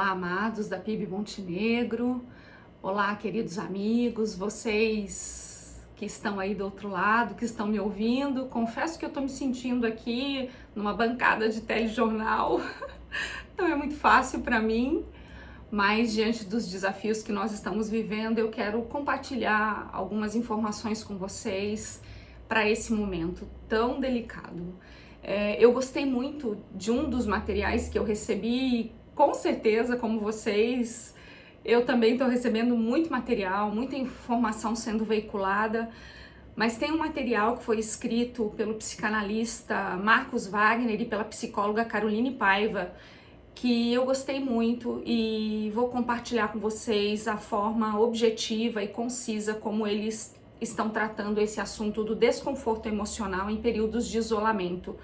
Olá, amados da PIB Montenegro. Olá, queridos amigos, vocês que estão aí do outro lado, que estão me ouvindo. Confesso que eu tô me sentindo aqui numa bancada de telejornal, não é muito fácil para mim, mas diante dos desafios que nós estamos vivendo, eu quero compartilhar algumas informações com vocês para esse momento tão delicado. Eu gostei muito de um dos materiais que eu recebi. Com certeza, como vocês, eu também estou recebendo muito material, muita informação sendo veiculada, mas tem um material que foi escrito pelo psicanalista Marcos Wagner e pela psicóloga Caroline Paiva, que eu gostei muito e vou compartilhar com vocês a forma objetiva e concisa como eles estão tratando esse assunto do desconforto emocional em períodos de isolamento.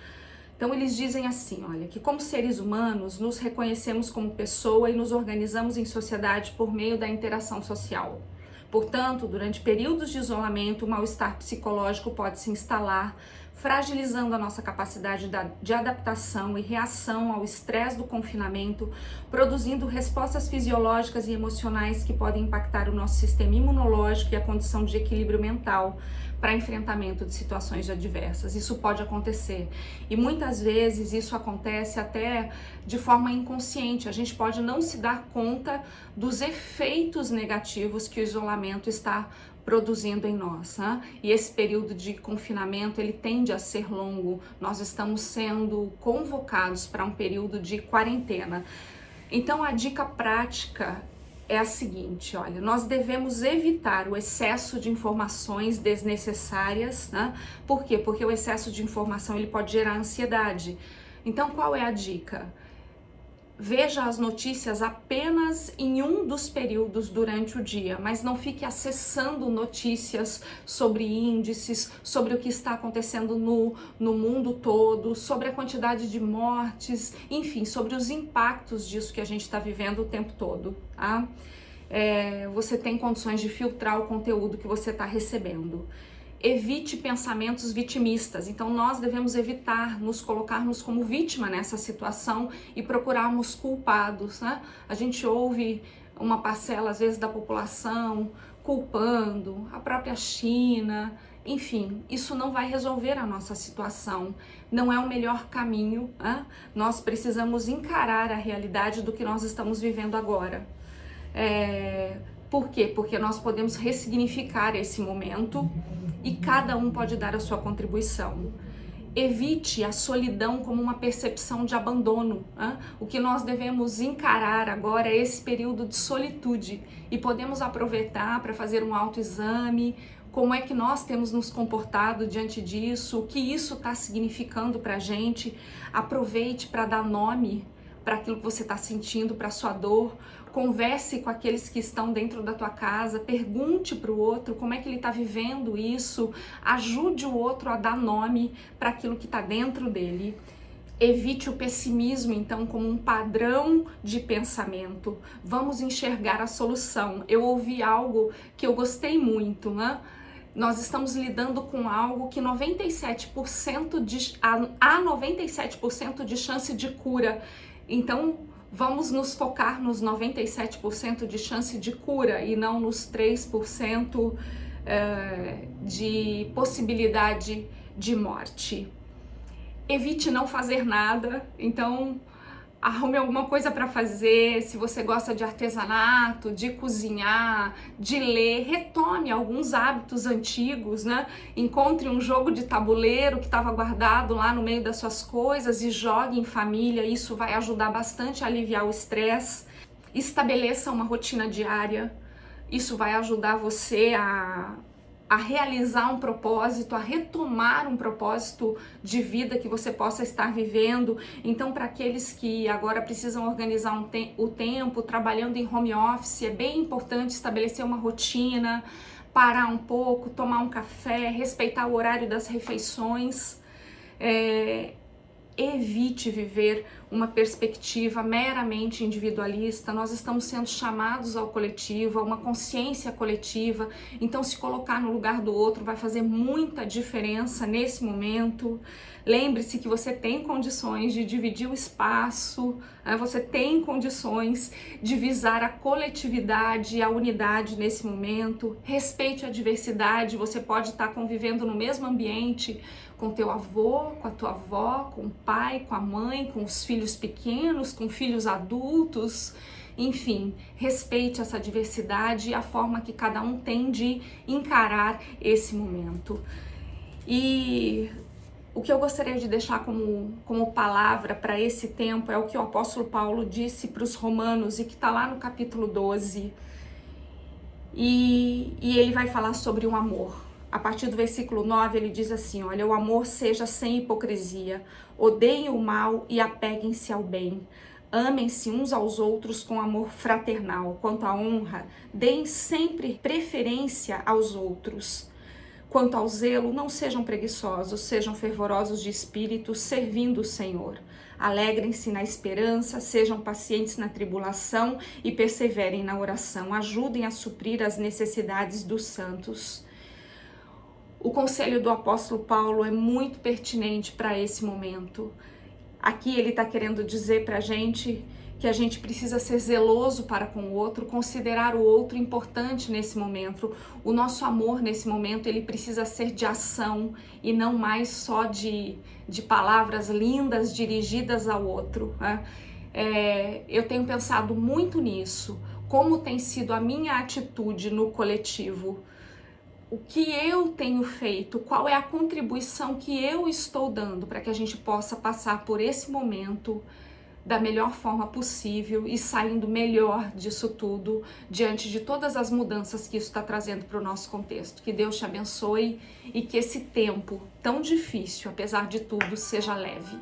Então eles dizem assim, olha, que como seres humanos nos reconhecemos como pessoa e nos organizamos em sociedade por meio da interação social. Portanto, durante períodos de isolamento, o mal-estar psicológico pode se instalar, fragilizando a nossa capacidade de adaptação e reação ao estresse do confinamento, produzindo respostas fisiológicas e emocionais que podem impactar o nosso sistema imunológico e a condição de equilíbrio mental para enfrentamento de situações adversas. Isso pode acontecer e muitas vezes isso acontece até de forma inconsciente. A gente pode não se dar conta dos efeitos negativos que o isolamento está produzindo em nós, né? E esse período de confinamento, ele tende a ser longo. Nós estamos sendo convocados para um período de quarentena. Então a dica prática é a seguinte, olha, nós devemos evitar o excesso de informações desnecessárias, né? Por quê? Porque o excesso de informação ele pode gerar ansiedade. Então qual é a dica? Veja as notícias apenas em um dos períodos durante o dia, mas não fique acessando notícias sobre índices, sobre o que está acontecendo no mundo todo, sobre a quantidade de mortes, enfim, sobre os impactos disso que a gente está vivendo o tempo todo, tá? Você tem condições de filtrar o conteúdo que você está recebendo. Evite pensamentos vitimistas, então nós devemos evitar nos colocarmos como vítima nessa situação e procurarmos culpados, né? A gente ouve uma parcela às vezes da população culpando a própria China, enfim, isso não vai resolver a nossa situação, não é o melhor caminho, né? Nós precisamos encarar a realidade do que nós estamos vivendo agora. Por quê? Porque nós podemos ressignificar esse momento e cada um pode dar a sua contribuição. Evite a solidão como uma percepção de abandono, né? O que nós devemos encarar agora é esse período de solitude e podemos aproveitar para fazer um autoexame, como é que nós temos nos comportado diante disso, o que isso está significando para a gente. Aproveite para dar nome para aquilo que você está sentindo, para a sua dor. Converse com aqueles que estão dentro da tua casa, pergunte para o outro como é que ele está vivendo isso, ajude o outro a dar nome para aquilo que está dentro dele. Evite o pessimismo, então, como um padrão de pensamento. Vamos enxergar a solução. Eu ouvi algo que eu gostei muito, né? Nós estamos lidando com algo que 97% há 97% de chance de cura. Então, vamos nos focar nos 97% de chance de cura e não nos 3% de possibilidade de morte. Evite não fazer nada, então arrume alguma coisa para fazer. Se você gosta de artesanato, de cozinhar, de ler, retome alguns hábitos antigos, né? Encontre um jogo de tabuleiro que estava guardado lá no meio das suas coisas e jogue em família. Isso vai ajudar bastante a aliviar o estresse. Estabeleça uma rotina diária. Isso vai ajudar você a realizar um propósito, a retomar um propósito de vida que você possa estar vivendo. Então, para aqueles que agora precisam organizar o tempo, trabalhando em home office, é bem importante estabelecer uma rotina, parar um pouco, tomar um café, respeitar o horário das refeições. Evite viver uma perspectiva meramente individualista. Nós estamos sendo chamados ao coletivo, a uma consciência coletiva, então se colocar no lugar do outro vai fazer muita diferença nesse momento. Lembre-se que você tem condições de dividir o espaço, Você tem condições de visar a coletividade e a unidade nesse momento. Respeite a diversidade. Você pode estar convivendo no mesmo ambiente com teu avô, com a tua avó, com o pai, com a mãe, com os filhos pequenos, com filhos adultos. Enfim, respeite essa diversidade e a forma que cada um tem de encarar esse momento. E o que eu gostaria de deixar como palavra para esse tempo é o que o apóstolo Paulo disse para os romanos e que está lá no capítulo 12. E ele vai falar sobre o amor. A partir do versículo 9 ele diz assim, olha, o amor seja sem hipocrisia, odeiem o mal e apeguem-se ao bem. Amem-se uns aos outros com amor fraternal. Quanto à honra, deem sempre preferência aos outros. Quanto ao zelo, não sejam preguiçosos, sejam fervorosos de espírito, servindo o Senhor. Alegrem-se na esperança, sejam pacientes na tribulação e perseverem na oração. Ajudem a suprir as necessidades dos santos. O conselho do apóstolo Paulo é muito pertinente para esse momento. Aqui ele está querendo dizer para a gente que a gente precisa ser zeloso para com o outro, considerar o outro importante nesse momento. O nosso amor nesse momento, ele precisa ser de ação e não mais só de palavras lindas dirigidas ao outro. Né? Eu tenho pensado muito nisso, como tem sido a minha atitude no coletivo. O que eu tenho feito, qual é a contribuição que eu estou dando para que a gente possa passar por esse momento da melhor forma possível e saindo melhor disso tudo, diante de todas as mudanças que isso está trazendo para o nosso contexto. Que Deus te abençoe e que esse tempo tão difícil, apesar de tudo, seja leve.